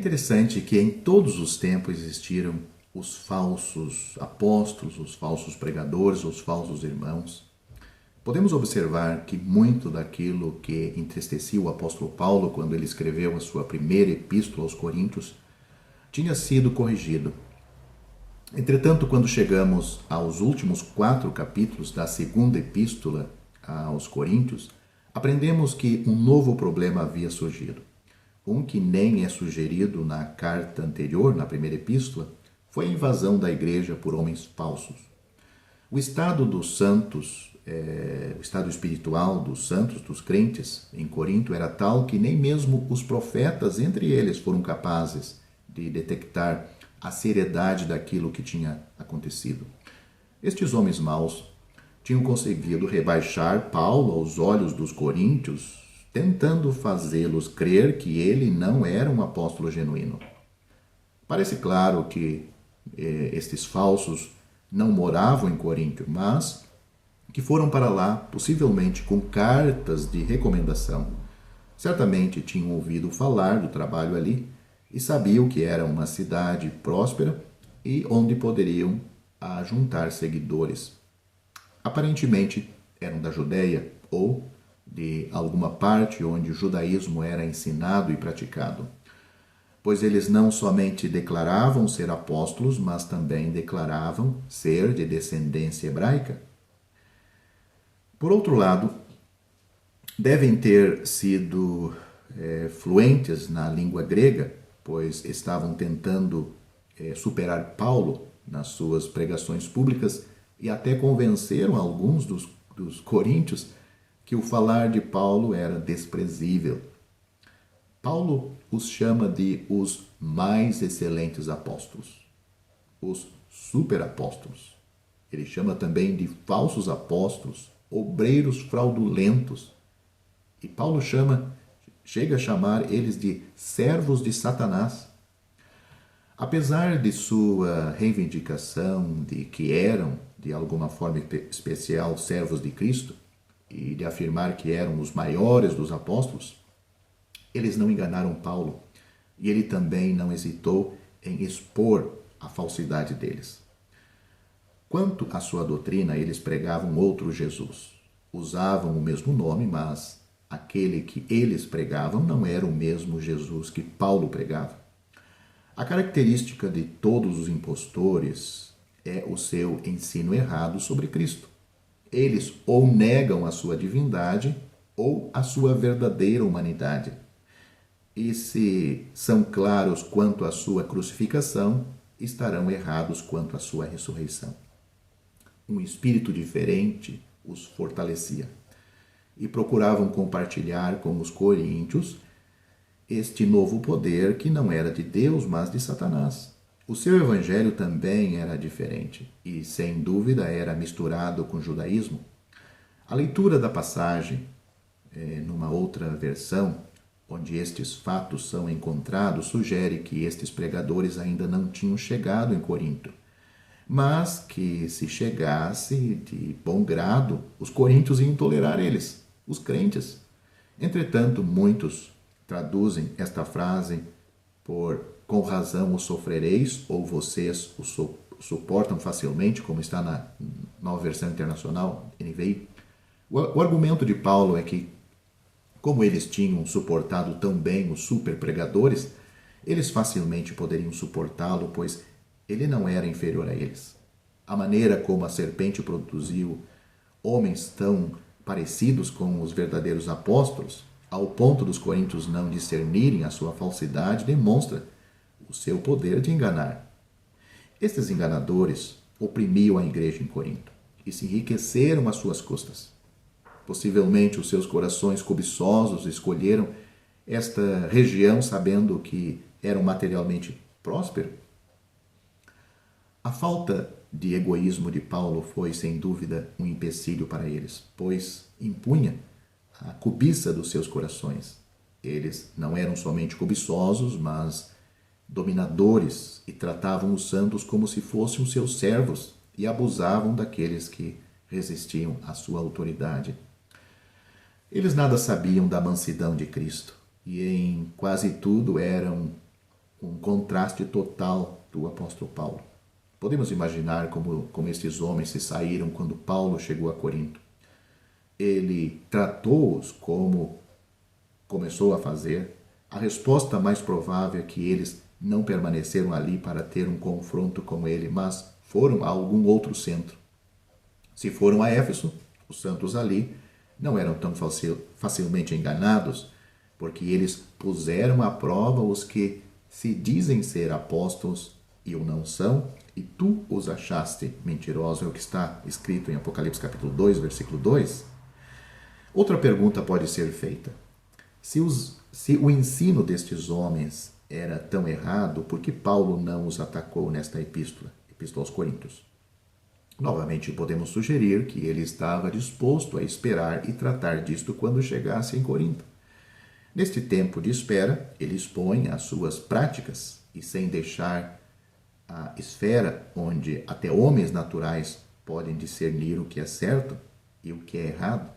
interessante que em todos os tempos existiram os falsos apóstolos, os falsos pregadores, os falsos irmãos. Podemos observar que muito daquilo que entristecia o apóstolo Paulo quando ele escreveu a sua primeira epístola aos Coríntios tinha sido corrigido. Entretanto, quando chegamos aos últimos 4 capítulos da segunda epístola aos Coríntios, aprendemos que um novo problema havia surgido. Um que nem é sugerido na carta anterior, na primeira epístola, foi a invasão da igreja por homens falsos. O estado dos santos, o estado espiritual dos santos, dos crentes em Corinto era tal que nem mesmo os profetas entre eles foram capazes de detectar a seriedade daquilo que tinha acontecido. Estes homens maus tinham conseguido rebaixar Paulo aos olhos dos coríntios, tentando fazê-los crer que ele não era um apóstolo genuíno. Parece claro que estes falsos não moravam em Corinto, mas que foram para lá, possivelmente com cartas de recomendação. Certamente tinham ouvido falar do trabalho ali e sabiam que era uma cidade próspera e onde poderiam ajuntar seguidores. Aparentemente eram da Judéia ou de alguma parte onde o judaísmo era ensinado e praticado, pois eles não somente declaravam ser apóstolos, mas também declaravam ser de descendência hebraica. Por outro lado, devem ter sido fluentes na língua grega, pois estavam tentando superar Paulo nas suas pregações públicas e até convenceram alguns dos coríntios que o falar de Paulo era desprezível. Paulo os chama de os mais excelentes apóstolos, os superapóstolos. Ele chama também de falsos apóstolos, obreiros fraudulentos. E Paulo chega a chamar eles de servos de Satanás. Apesar de sua reivindicação de que eram, de alguma forma especial, servos de Cristo, e de afirmar que eram os maiores dos apóstolos, eles não enganaram Paulo, e ele também não hesitou em expor a falsidade deles. Quanto à sua doutrina, eles pregavam outro Jesus. Usavam o mesmo nome, mas aquele que eles pregavam não era o mesmo Jesus que Paulo pregava. A característica de todos os impostores é o seu ensino errado sobre Cristo. Eles ou negam a sua divindade ou a sua verdadeira humanidade. E se são claros quanto à sua crucificação, estarão errados quanto à sua ressurreição. Um espírito diferente os fortalecia e procuravam compartilhar com os coríntios este novo poder que não era de Deus, mas de Satanás. O seu evangelho também era diferente e, sem dúvida, era misturado com o judaísmo. A leitura da passagem, numa outra versão, onde estes fatos são encontrados, sugere que estes pregadores ainda não tinham chegado em Corinto, mas que, se chegasse de bom grado, os coríntios iam tolerar eles, os crentes. Entretanto, muitos traduzem esta frase por com razão o sofrereis, ou vocês o suportam facilmente, como está na nova versão internacional, NVI. O argumento de Paulo é que, como eles tinham suportado tão bem os super pregadores, eles facilmente poderiam suportá-lo, pois ele não era inferior a eles. A maneira como a serpente produziu homens tão parecidos com os verdadeiros apóstolos, ao ponto dos coríntios não discernirem a sua falsidade, demonstra o seu poder de enganar. Estes enganadores oprimiam a igreja em Corinto e se enriqueceram às suas custas. Possivelmente os seus corações cobiçosos escolheram esta região sabendo que eram materialmente prósperos. A falta de egoísmo de Paulo foi, sem dúvida, um empecilho para eles, pois impunha a cobiça dos seus corações. Eles não eram somente cobiçosos, mas dominadores e tratavam os santos como se fossem os seus servos e abusavam daqueles que resistiam à sua autoridade. Eles nada sabiam da mansidão de Cristo e em quase tudo eram um contraste total do apóstolo Paulo. Podemos imaginar como estes homens se saíram quando Paulo chegou a Corinto. Ele tratou-os como começou a fazer. A resposta mais provável é que eles não permaneceram ali para ter um confronto com ele, mas foram a algum outro centro. Se foram a Éfeso, os santos ali não eram tão facilmente enganados, porque eles puseram à prova os que se dizem ser apóstolos e o não são, e tu os achaste mentirosos, é o que está escrito em Apocalipse capítulo 2, versículo 2. Outra pergunta pode ser feita. Se o ensino destes homens era tão errado, por que Paulo não os atacou nesta epístola aos Coríntios? Novamente, podemos sugerir que ele estava disposto a esperar e tratar disto quando chegasse em Corinto. Neste tempo de espera, ele expõe as suas práticas e, sem deixar a esfera onde até homens naturais podem discernir o que é certo e o que é errado,